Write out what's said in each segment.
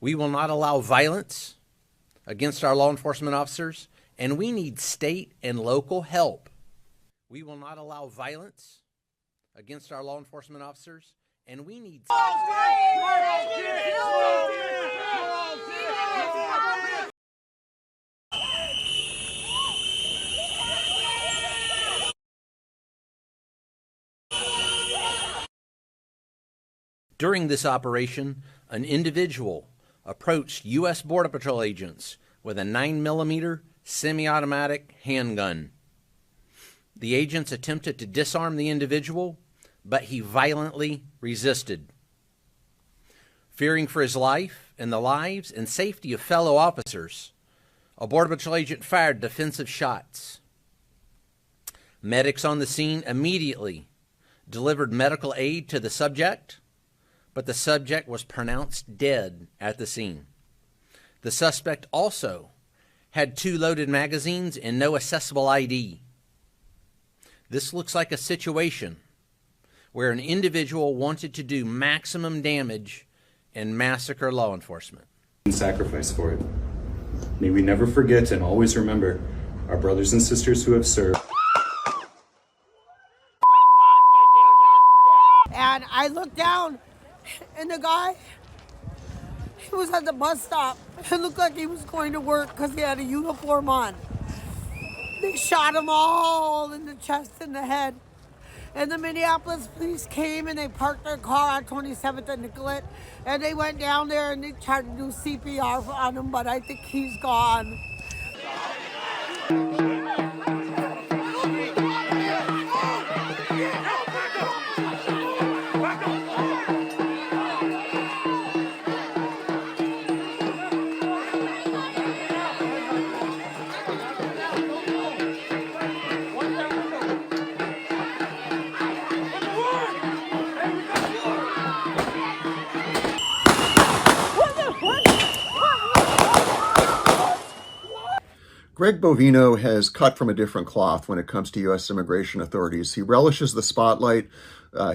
We will not allow violence against our law enforcement officers, and we need state and local help. We will not allow violence against our law enforcement officers, and we need... During this operation, an individual approached U.S. Border Patrol agents with a 9mm semi-automatic handgun. The agents attempted to disarm the individual, but he violently resisted. Fearing for his life and the lives and safety of fellow officers, a Border Patrol agent fired defensive shots. Medics on the scene immediately delivered medical aid to the subject, but the subject was pronounced dead at the scene. The suspect also had 2 loaded magazines and no accessible ID. This looks like a situation where an individual wanted to do maximum damage and massacre law enforcement. And sacrifice for it. May we never forget and always remember our brothers and sisters who have served. And I looked down, and the guy, he was at the bus stop. It looked like he was going to work because he had a uniform on. They shot him all in the chest and the head. And the Minneapolis police came and they parked their car on 27th and Nicollet. And they went down there and they tried to do CPR on him, but I think he's gone. Greg Bovino has cut from a different cloth when it comes to U.S. immigration authorities. He relishes the spotlight.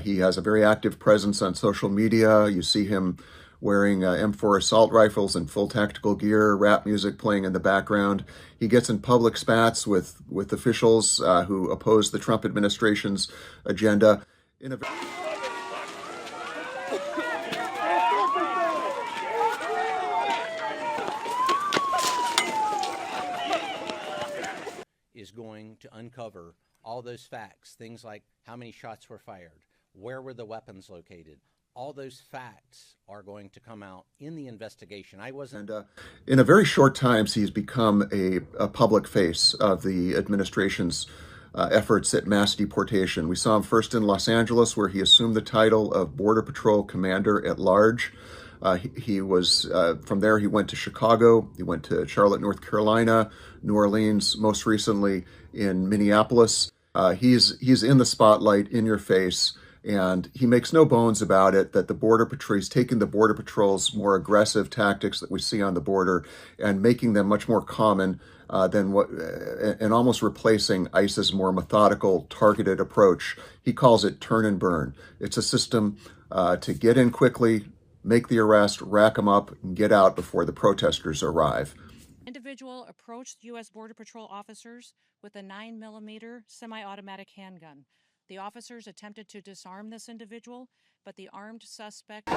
He has a very active presence on social media. You see him wearing M4 assault rifles and full tactical gear, rap music playing in the background. He gets in public spats with officials who oppose the Trump administration's agenda. Is going to uncover all those facts, things like how many shots were fired, where were the weapons located. All those facts are going to come out in the investigation. In a very short time, he's become a public face of the administration's efforts at mass deportation. We saw him first in Los Angeles, where he assumed the title of Border Patrol Commander at Large. He was from there. He went to Chicago. He went to Charlotte, North Carolina, New Orleans. Most recently in Minneapolis. He's in the spotlight, in your face, and he makes no bones about it. That the Border Patrol is taking the Border Patrol's more aggressive tactics that we see on the border and making them much more common than what, and almost replacing ICE's more methodical, targeted approach. He calls it turn and burn. It's a system to get in quickly, make the arrest, rack them up, and get out before the protesters arrive. Individual approached U.S. Border Patrol officers with a 9mm semi-automatic handgun. The officers attempted to disarm this individual, but the armed suspect...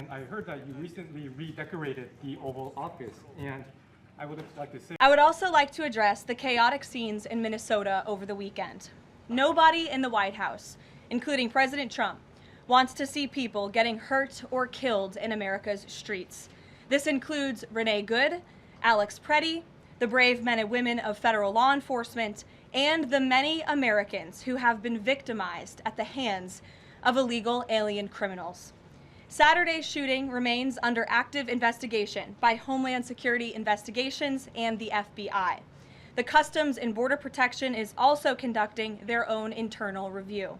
I heard that you recently redecorated the Oval Office, and I would like to say... I would also like to address the chaotic scenes in Minnesota over the weekend. Nobody in the White House, including President Trump, wants to see people getting hurt or killed in America's streets. This includes Renee Good, Alex Pretti, the brave men and women of federal law enforcement, and the many Americans who have been victimized at the hands of illegal alien criminals. Saturday's shooting remains under active investigation by Homeland Security Investigations and the FBI. The Customs and Border Protection is also conducting their own internal review.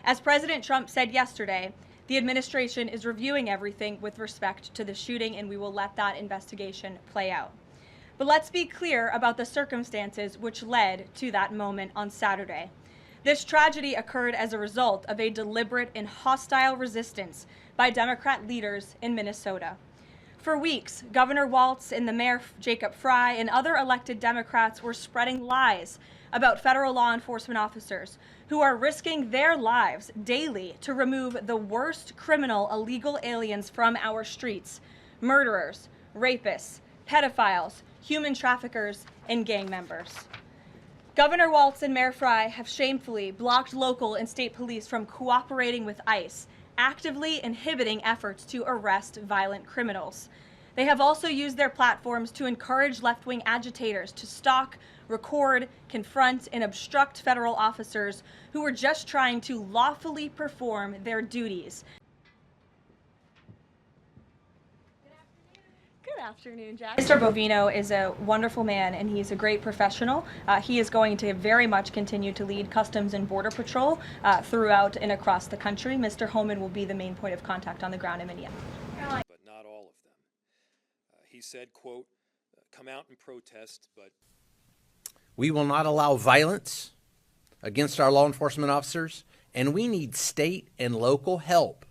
As President Trump said yesterday, the administration is reviewing everything with respect to the shooting, and we will let that investigation play out. But let's be clear about the circumstances which led to that moment on Saturday. This tragedy occurred as a result of a deliberate and hostile resistance by Democrat leaders in Minnesota. For weeks, Governor Walz and the Mayor Jacob Frey and other elected Democrats were spreading lies about federal law enforcement officers who are risking their lives daily to remove the worst criminal illegal aliens from our streets: murderers, rapists, pedophiles, human traffickers, and gang members. Governor Walz and Mayor Frey have shamefully blocked local and state police from cooperating with ICE, actively inhibiting efforts to arrest violent criminals. They have also used their platforms to encourage left-wing agitators to stalk, record, confront, and obstruct federal officers who are just trying to lawfully perform their duties. Good afternoon, Jack. Mr. Bovino is a wonderful man, and he's a great professional. He is going to very much continue to lead Customs and Border Patrol throughout and across the country. Mr. Homan will be the main point of contact on the ground in Minneapolis. But not all of them. He said, quote, come out and protest, but... We will not allow violence against our law enforcement officers, and we need state and local help.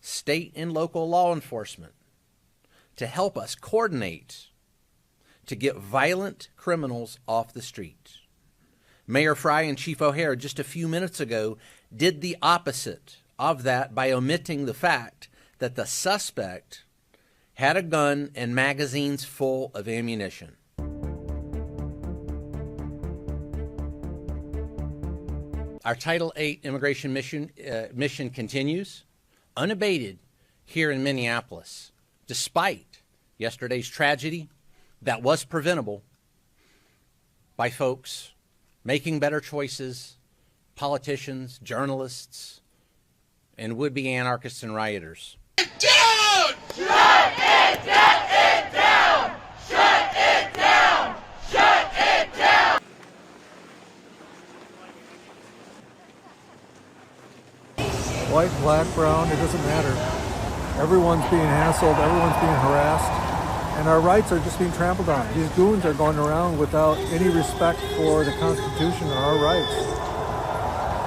State and local law enforcement to help us coordinate to get violent criminals off the street. Mayor Frey and Chief O'Hare just a few minutes ago did the opposite of that by omitting the fact that the suspect had a gun and magazines full of ammunition. Our Title VIII immigration mission continues unabated here in Minneapolis, despite yesterday's tragedy that was preventable by folks making better choices, politicians, journalists, and would-be anarchists and rioters. Down! Shut it down! Shut it down! Shut it down! White, black, brown, it doesn't matter. Everyone's being hassled, everyone's being harassed, and our rights are just being trampled on. These goons are going around without any respect for the Constitution or our rights.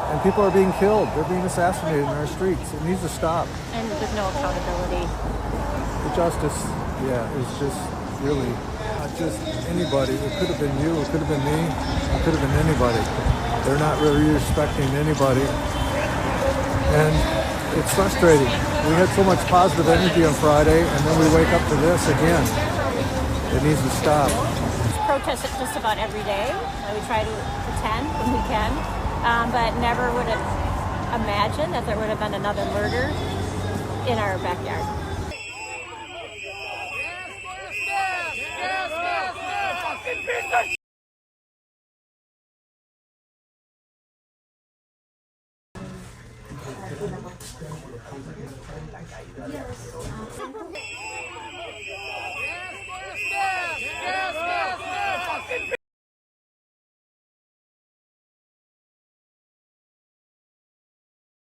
And people are being killed, they're being assassinated in our streets. It needs to stop. And with no accountability. The justice, is just really not just anybody. It could have been you, it could have been me, it could have been anybody. They're not really respecting anybody. And it's frustrating. We had so much positive energy on Friday, and then we wake up to this again. It needs to stop. Protest it just about every day. We try to attend when we can, but never would have imagined that there would have been another murder in our backyard.